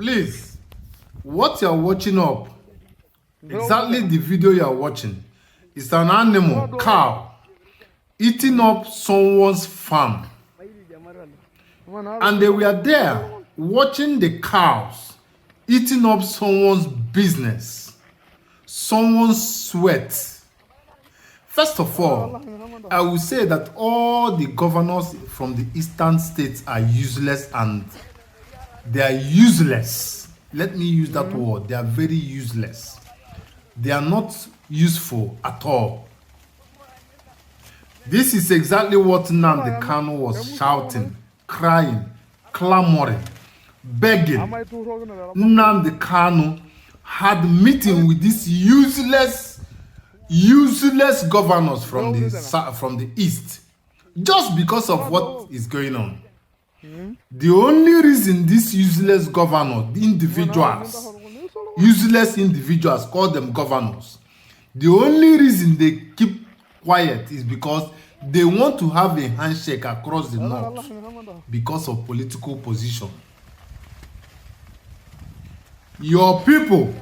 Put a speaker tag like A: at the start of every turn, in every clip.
A: Please, what you're watching up, exactly the video you're watching, is an animal, cow, eating up someone's farm. And they were there watching the cows eating up someone's business, someone's sweat. First of all, I will say that all the governors from the eastern states are useless, and they are useless. Let me use that word. They are very useless. They are not useful at all. This is exactly what Nnamdi Kanu was shouting, crying, clamoring, begging. Nnamdi Kanu had meeting with these useless governors from the east, just because of what is going on. The only reason these useless governors, useless individuals, call them governors, the only reason they keep quiet is because they want to have a handshake across the north because of political position. Your people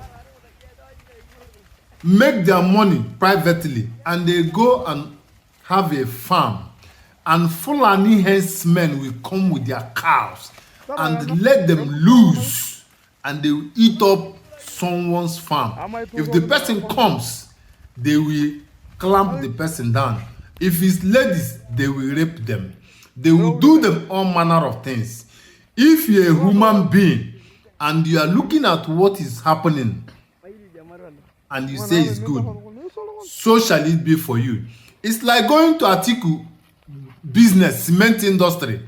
A: make their money privately and they go and have a farm, and Fulani herdsmen will come with their cows and let them loose, and they will eat up someone's farm. If the person comes, they will clamp the person down. If it's ladies, they will rape them. They will do them all manner of things. If you're a human being and you are looking at what is happening and you say it's good, so shall it be for you. It's like going to Atiku business, cement industry.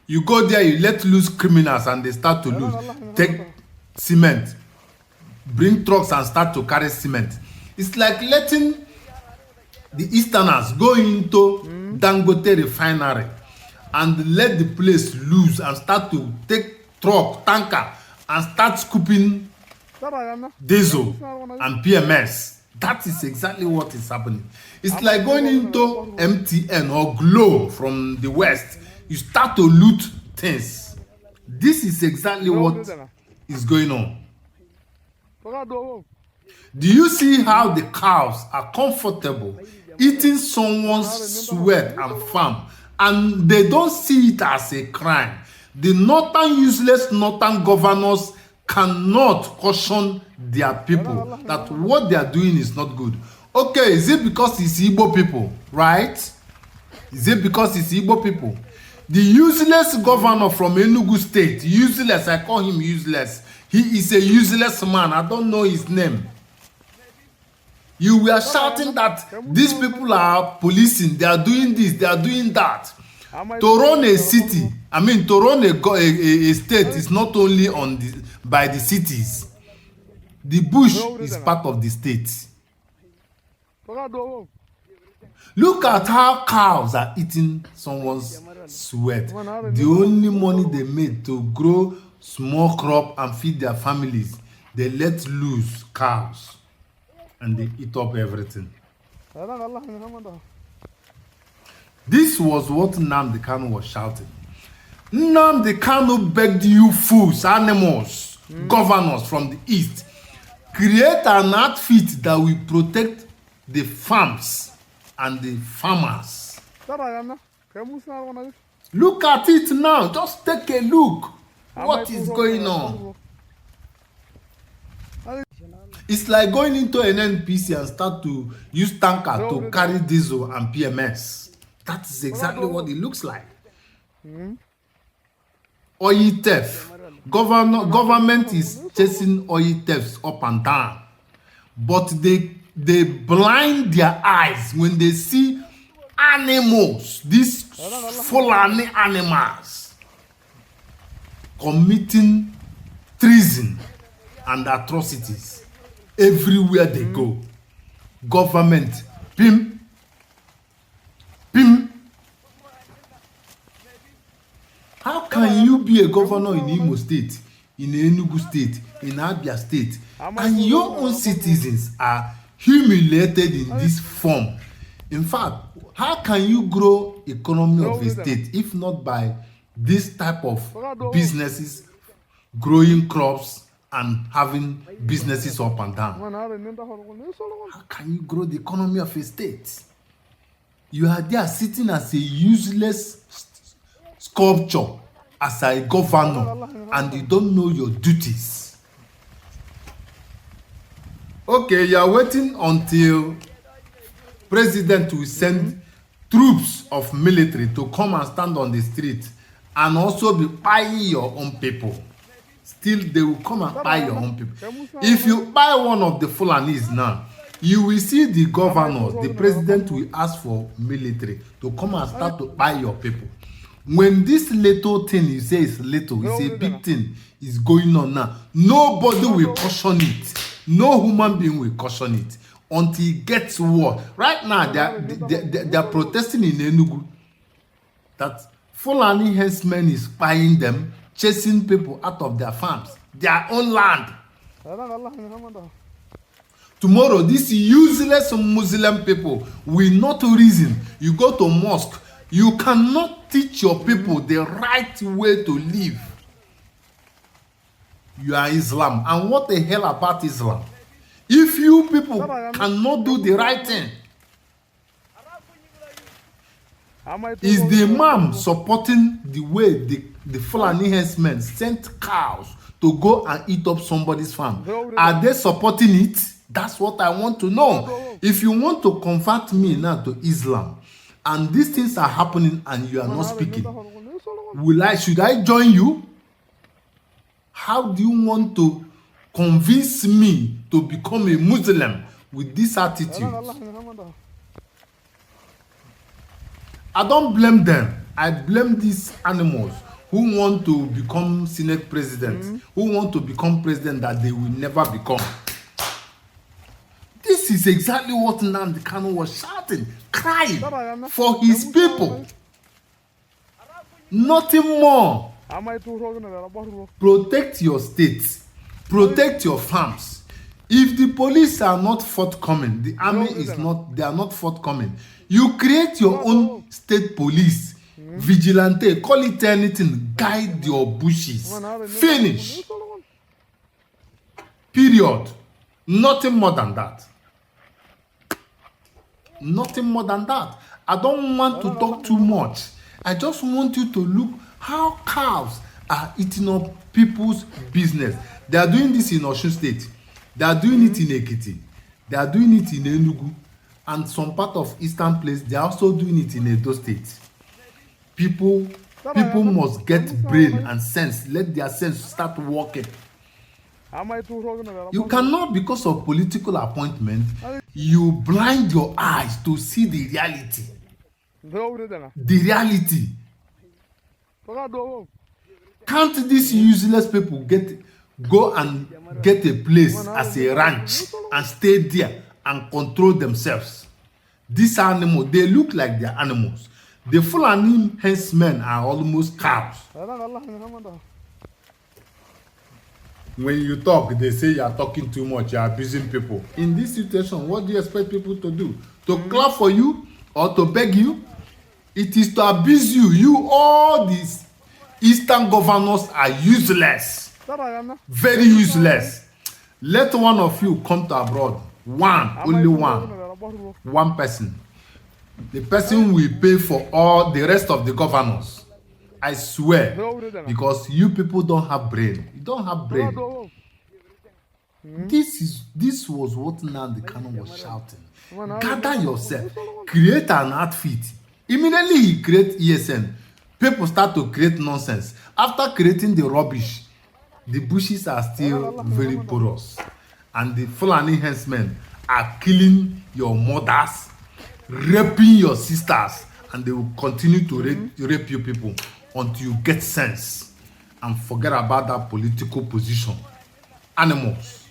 A: You go there, you let loose criminals and they start to lose. Take cement, bring trucks and start to carry cement. It's like letting the Easterners go into Dangote refinery and let the place loose and start to take truck, tanker and start scooping diesel and PMS. That is exactly what is happening. It's like going into MTN or Glow from the West. You start to loot things. This is exactly what is going on. Do you see how the cows are comfortable eating someone's sweat and farm, and they don't see it as a crime? The northern useless northern governors cannot caution their people that what they are doing is not good. Okay, is it because it's Igbo people, right? Is it because it's Igbo people? The useless governor from Enugu state, useless, I call him useless. He is a useless man. I don't know his name. You were shouting that these people are policing, they are doing this, they are doing that. To run a city, to run a state is not only by the cities. The bush is part of the state. Look at how cows are eating someone's sweat. The only money they made to grow small crop and feed their families, they let loose cows and they eat up everything. This was what Nnamdi Kanu was shouting. Nnamdi Kanu begged you fools, animals, governors from the east, create an outfit that will protect the farms and the farmers. Look at it now. Just take a look. What is going on? It's like going into an NPC and start to use tanker to carry diesel and PMS. That is exactly what it looks like. Oil theft. Government is chasing oil thefts up and down. But they blind their eyes when they see animals, these Fulani animals, committing treason and atrocities everywhere they go. Government, pim. How can you be a governor in Imo State, in Enugu State, in Abia State, and your own citizens are humiliated in this form? In fact, how can you grow economy of a state if not by this type of businesses growing crops and having businesses up and down. How can you grow the economy of a state? You are there sitting as a useless sculpture, as a governor, and you don't know your duties. Okay, you are waiting until president will send troops of military to come and stand on the street and also be buying your own people. Still, they will come and buy your own people. If you buy one of the Fulanis now, you will see the governors, the president will ask for military to come and start to buy your people. When this little thing you say is little, it's a big thing, is going on now. Nobody will caution it. No human being will caution it until it gets worse. Right now, they are protesting in Enugu that Fulani herdsmen is buying them, chasing people out of their farms, their own land. Tomorrow, these useless Muslim people will not reason. You go to mosque, you cannot teach your people the right way to live. You are Islam. And what the hell about Islam? If you people cannot do the right thing, is the Imam supporting the way the Fulani herdsmen sent cows to go and eat up somebody's farm? Are they supporting it? That's what I want to know. If you want to convert me now to Islam, and these things are happening and you are not speaking, should I join you? How do you want to convince me to become a Muslim with this attitude? I don't blame them. I blame these animals who want to become Senate presidents, who want to become president that they will never become. This is exactly what Nnamdi Kanu was shouting, crying for his people. Nothing more. Protect your states. Protect your farms. If the police are not forthcoming, the army is not, they are not forthcoming, you create your own state police, vigilante, call it anything, guide your bushes. Finish. Period. Nothing more than that. Nothing more than that. I don't want to talk too much. I just want you to look how cows are eating up people's business. They are doing this in Osun State. They are doing it in Ekiti. They are doing it in Enugu. And some part of eastern place, they are also doing it in Edo State. People must get brain and sense. Let their sense start working. You cannot, because of political appointment, you blind your eyes to see the reality. The reality. Can't these useless people go and get a place as a ranch and stay there and control themselves? These animals, they look like they're animals. The Fulani herdsmen are almost cows. When you talk, they say you are talking too much, you are abusing people. In this situation, what do you expect people to do? To clap for you or to beg you? It is to abuse you. All these eastern governors are useless. Very useless. Let one of you come to abroad. Only one person. The person will pay for all the rest of the governors. I swear. Because you people don't have brain. You don't have brain. This was what Nnamdi Kanu was shouting. Gather yourself. Create an outfit. Immediately he create ESN. People start to create nonsense. After creating the rubbish, the bushes are still very porous. And the Fulani herdsmen are killing your mothers, raping your sisters, and they will continue to rape you people until you get sense and forget about that political position. Animals.